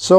100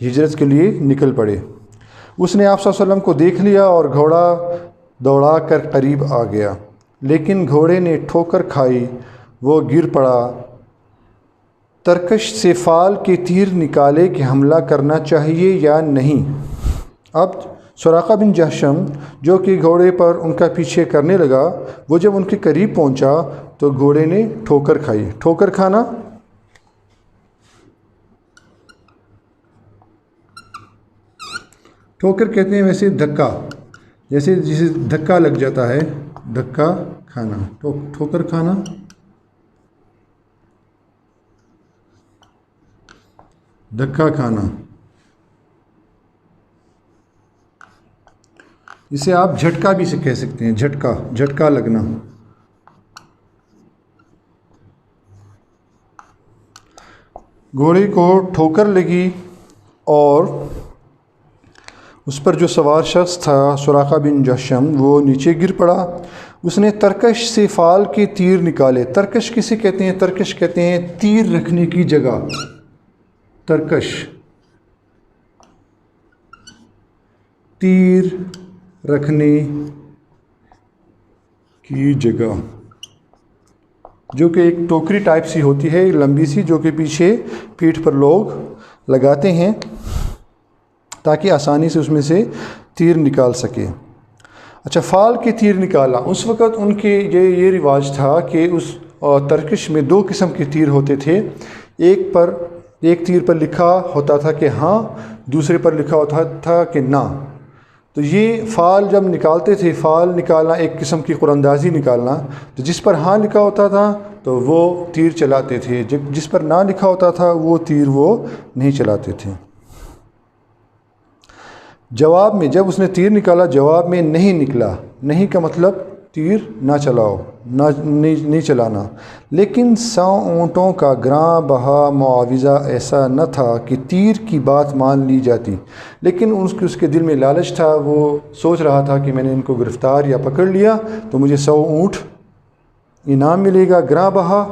ہجرت کے لیے نکل پڑے۔ اس نے آپ صلی اللہ علیہ وسلم کو دیکھ لیا اور گھوڑا دوڑا کر قریب آ گیا، لیکن گھوڑے نے ٹھوکر کھائی، وہ گر پڑا۔ ترکش سے فال کے تیر نکالے کہ حملہ کرنا چاہیے یا نہیں۔ اب سراقہ بن جہشم جو کہ گھوڑے پر ان کا پیچھے کرنے لگا، وہ جب ان کے قریب پہنچا تو گھوڑے نے ٹھوکر کھائی۔ ٹھوکر کھانا ٹھوکر کہتے ہیں ویسے دھکا، جیسے جسے دھکا لگ جاتا ہے، دھکا کھانا، ٹھوکر کھانا۔ دھکا کھانا اسے آپ جھٹکا بھی سے کہہ سکتے ہیں، جھٹکا، جھٹکا لگنا۔ گھوڑے کو ٹھوکر لگی اور اس پر جو سوار شخص تھا سراقہ بن جہشم، وہ نیچے گر پڑا۔ اس نے ترکش سے فال کے تیر نکالے۔ ترکش کسے کہتے ہیں؟ ترکش کہتے ہیں تیر رکھنے کی جگہ۔ ترکش تیر رکھنے کی جگہ، جو کہ ایک ٹوکری ٹائپ سی ہوتی ہے، لمبی سی، جو کہ پیچھے پیٹھ پر لوگ لگاتے ہیں تاکہ آسانی سے اس میں سے تیر نکال سکے۔ اچھا، فال کے تیر نکالا۔ اس وقت ان کے یہ رواج تھا کہ اس ترکش میں 2 قسم کے تیر ہوتے تھے۔ ایک تیر پر لکھا ہوتا تھا کہ ہاں، دوسرے پر لکھا ہوتا تھا کہ نہ۔ تو یہ فال جب نکالتے تھے، فال نکالنا ایک قسم کی قراندازی نکالنا، تو جس پر ہاں لکھا ہوتا تھا تو وہ تیر چلاتے تھے، جس پر نہ لکھا ہوتا تھا وہ تیر وہ نہیں چلاتے تھے۔ جواب میں جب اس نے تیر نکالا، جواب میں نہیں نکلا۔ نہیں کا مطلب تیر نہ چلاؤ، نہیں چلانا۔ لیکن 100 اونٹوں کا گراں بہا معاوضہ ایسا نہ تھا کہ تیر کی بات مان لی جاتی، لیکن اس کے دل میں لالچ تھا۔ وہ سوچ رہا تھا کہ میں نے ان کو گرفتار یا پکڑ لیا تو مجھے 100 اونٹ انعام ملے گا۔ گراں بہا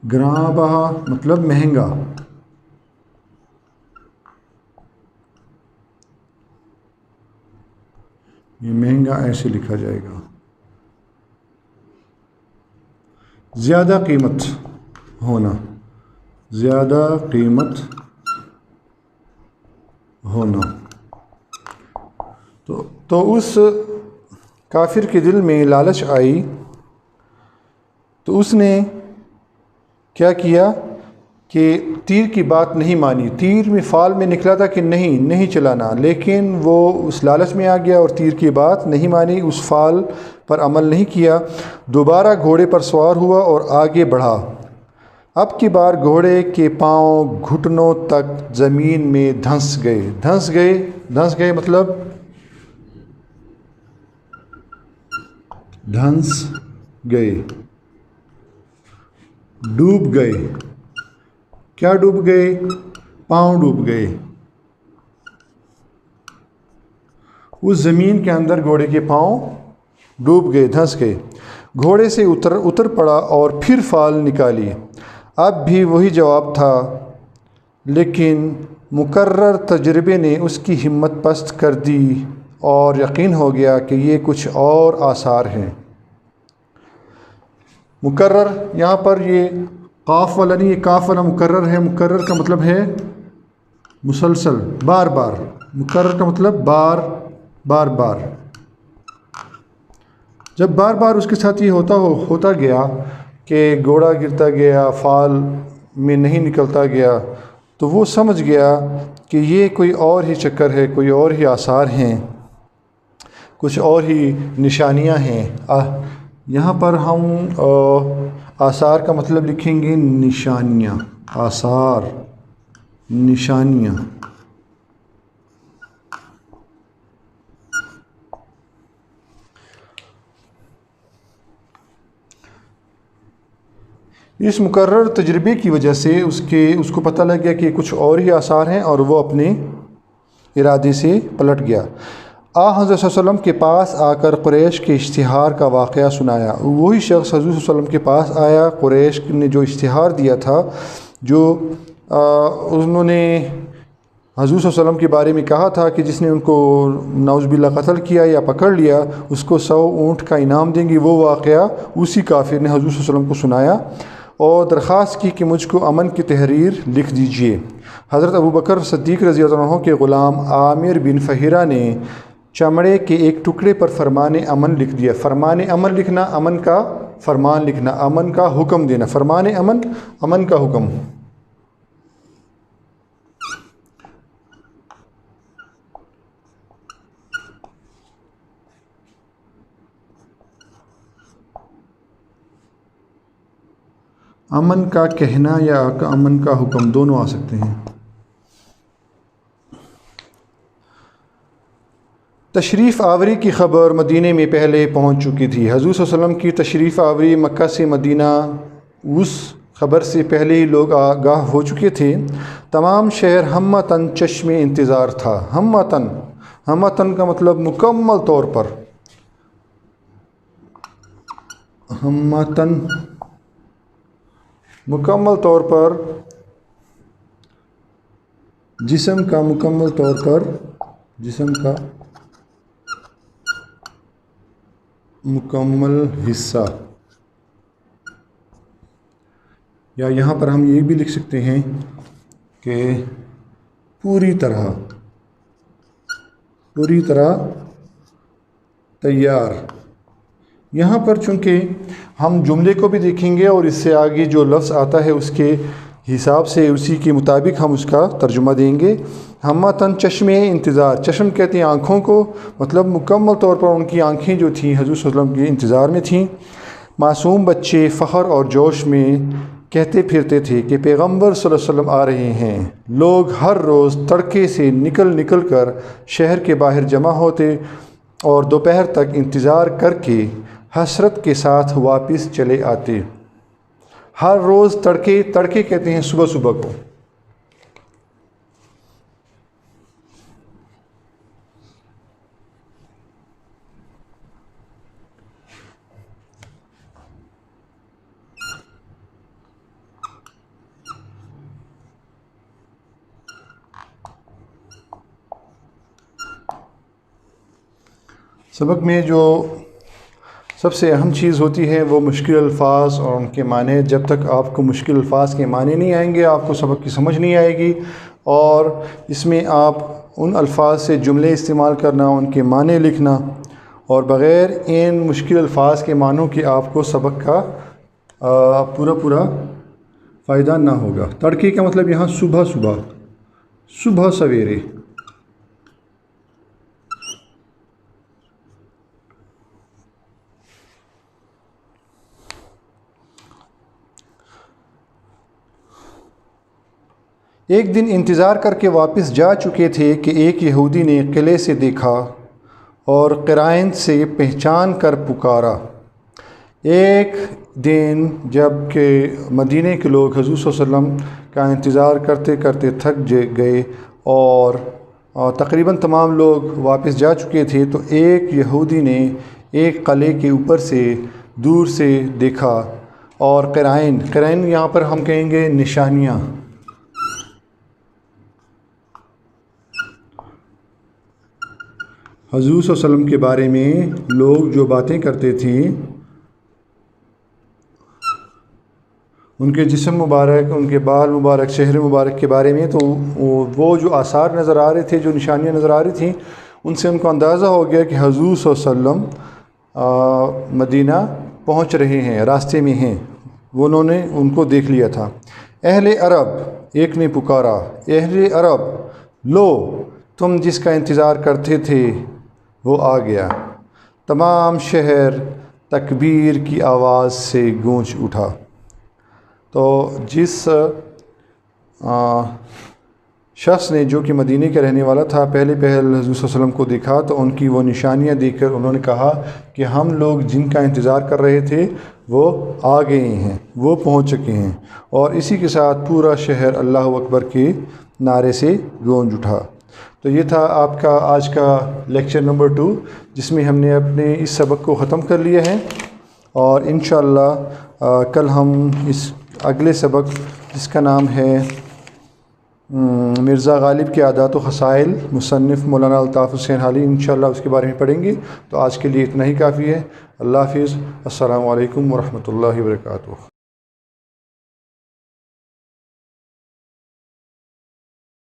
گراں بہا مطلب مہنگا۔ یہ مہنگا ایسے لکھا جائے گا، زیادہ قیمت ہونا، زیادہ قیمت ہونا۔ تو اس کافر کے دل میں لالچ آئی، تو اس نے کیا کیا کہ تیر کی بات نہیں مانی۔ تیر میں فال میں نکلا تھا کہ نہیں چلانا، لیکن وہ اس لالچ میں آ گیا اور تیر کی بات نہیں مانی، اس فال پر عمل نہیں کیا۔ دوبارہ گھوڑے پر سوار ہوا اور آگے بڑھا۔ اب کی بار گھوڑے کے پاؤں گھٹنوں تک زمین میں دھنس گئے مطلب دھنس گئے، ڈوب گئے۔ کیا ڈوب گئے؟ پاؤں ڈوب گئے۔ اس زمین کے اندر گھوڑے کے پاؤں ڈوب گئے، دھنس گئے۔ گھوڑے سے اتر پڑا اور پھر فال نکالی۔ اب بھی وہی جواب تھا، لیکن مکرر تجربے نے اس کی ہمت پست کر دی اور یقین ہو گیا کہ یہ کچھ اور آثار ہیں۔ مکرر یہاں پر یہ قاف والا نہیں، یہ کاف والا مکرر ہے۔ مکرر کا مطلب ہے مسلسل، بار بار۔ مکرر کا مطلب بار بار۔ جب بار بار اس کے ساتھ یہ ہوتا گیا کہ گھوڑا گرتا گیا، فال میں نہیں نکلتا گیا، تو وہ سمجھ گیا کہ یہ کوئی اور ہی چکر ہے، کوئی اور ہی آثار ہیں، کچھ اور ہی نشانیاں ہیں۔ یہاں پر ہم آثار کا مطلب لکھیں گے نشانیاں، آثار، نشانیاں۔ اس مکرر تجربے کی وجہ سے اس کو پتہ لگ گیا کہ کچھ اور ہی آثار ہیں، اور وہ اپنے ارادے سے پلٹ گیا۔ حضرت صلی اللہ علیہ وسلم کے پاس آ کر قریش کے اشتہار کا واقعہ سنایا۔ وہی شخص حضور صلی اللہ علیہ وسلم کے پاس آیا، قریش نے جو اشتہار دیا تھا، جو انہوں نے حضور صلی اللہ علیہ وسلم کے بارے میں کہا تھا کہ جس نے ان کو نعوذ باللہ قتل کیا یا پکڑ لیا اس کو 100 اونٹ کا انعام دیں گے، وہ واقعہ اسی کافر نے حضور صلی اللہ علیہ وسلم کو سنایا اور درخواست کی کہ مجھ کو امن کی تحریر لکھ دیجئے۔ حضرت ابوبکر صدیق رضی اللہ عنہ کے غلام عامر بن فہرہ نے چمڑے کے ایک ٹکڑے پر فرمان امن لکھ دیا۔ فرمان امن لکھنا، امن کا فرمان لکھنا، امن کا حکم دینا، فرمان امن، امن کا حکم۔ امن کا کہنا یا امن کا حکم دونوں آ سکتے ہیں۔ تشریف آوری کی خبر مدینہ میں پہلے پہنچ چکی تھی۔ حضور صلی اللہ علیہ وسلم کی تشریف آوری مکہ سے مدینہ اس خبر سے پہلے ہی لوگ آگاہ ہو چکے تھے۔ تمام شہر ہمتاً چشم انتظار تھا۔ ہمتاً، ہمتاً کا مطلب مکمل طور پر، ہمتاً مکمل طور پر، جسم کا مکمل طور پر، جسم کا مکمل حصہ، یا یہاں پر ہم یہ بھی لکھ سکتے ہیں کہ پوری طرح، پوری طرح تیار۔ یہاں پر چونکہ ہم جملے کو بھی دیکھیں گے اور اس سے آگے جو لفظ آتا ہے اس کے حساب سے، اسی کے مطابق ہم اس کا ترجمہ دیں گے۔ ہمتاً چشم انتظار، چشم کہتے ہیں آنکھوں کو، مطلب مکمل طور پر ان کی آنکھیں جو تھیں حضور صلی اللہ علیہ وسلم کے انتظار میں تھیں۔ معصوم بچے فخر اور جوش میں کہتے پھرتے تھے کہ پیغمبر صلی اللہ علیہ وسلم آ رہے ہیں۔ لوگ ہر روز تڑکے سے نکل کر شہر کے باہر جمع ہوتے اور دوپہر تک انتظار کر کے حسرت کے ساتھ واپس چلے آتے۔ ہر روز تڑکے، تڑکے کہتے ہیں صبح صبح کو۔ سبق میں جو سب سے اہم چیز ہوتی ہے وہ مشکل الفاظ اور ان کے معنی۔ جب تک آپ کو مشکل الفاظ کے معنی نہیں آئیں گے آپ کو سبق کی سمجھ نہیں آئے گی، اور اس میں آپ ان الفاظ سے جملے استعمال کرنا، ان کے معنی لکھنا، اور بغیر ان مشکل الفاظ کے معنوں کے آپ کو سبق کا پورا فائدہ نہ ہوگا۔ تڑکے کا مطلب یہاں صبح سویرے۔ ایک دن انتظار کر کے واپس جا چکے تھے کہ ایک یہودی نے قلعے سے دیکھا اور قرائن سے پہچان کر پکارا۔ ایک دن جب کہ مدینہ کے لوگ حضور صلی اللہ علیہ وسلم کا انتظار کرتے کرتے تھک گئے اور تقریباً تمام لوگ واپس جا چکے تھے، تو ایک یہودی نے ایک قلعے کے اوپر سے دور سے دیکھا اور قرائن یہاں پر ہم کہیں گے نشانیاں۔ حضور صلی اللہ علیہ وسلم کے بارے میں لوگ جو باتیں کرتے تھے، ان کے جسم مبارک، ان کے بال مبارک، چہرے مبارک کے بارے میں، تو وہ جو آثار نظر آ رہے تھے، جو نشانیاں نظر آ رہی تھیں، ان سے ان کو اندازہ ہو گیا کہ حضور صلی اللہ علیہ وسلم مدینہ پہنچ رہے ہیں، راستے میں ہیں۔ انہوں نے ان کو دیکھ لیا تھا۔ اہل عرب، ایک نے پکارا، اہل عرب، لو تم جس کا انتظار کرتے تھے وہ آ گیا۔ تمام شہر تکبیر کی آواز سے گونج اٹھا۔ تو جس شخص نے، جو کہ مدینہ کے رہنے والا تھا، پہلے حضور صلی اللہ علیہ وسلم کو دیکھا تو ان کی وہ نشانیاں دیکھ کر انہوں نے کہا کہ ہم لوگ جن کا انتظار کر رہے تھے وہ آ گئے ہیں، وہ پہنچ چکے ہیں، اور اسی کے ساتھ پورا شہر اللہ اکبر کے نعرے سے گونج اٹھا۔ تو تو یہ تھا آپ کا آج کا لیکچر نمبر 2، جس میں ہم نے اپنے اس سبق کو ختم کر لیا ہے، اور انشاءاللہ کل ہم اس اگلے سبق جس کا نام ہے مرزا غالب کے عادات و خصائل، مصنف مولانا الطاف حسین حالی، انشاءاللہ اس کے بارے میں پڑھیں گے۔ تو آج کے لیے اتنا ہی کافی ہے۔ اللہ حافظ۔ السلام علیکم ورحمۃ اللہ وبرکاتہ۔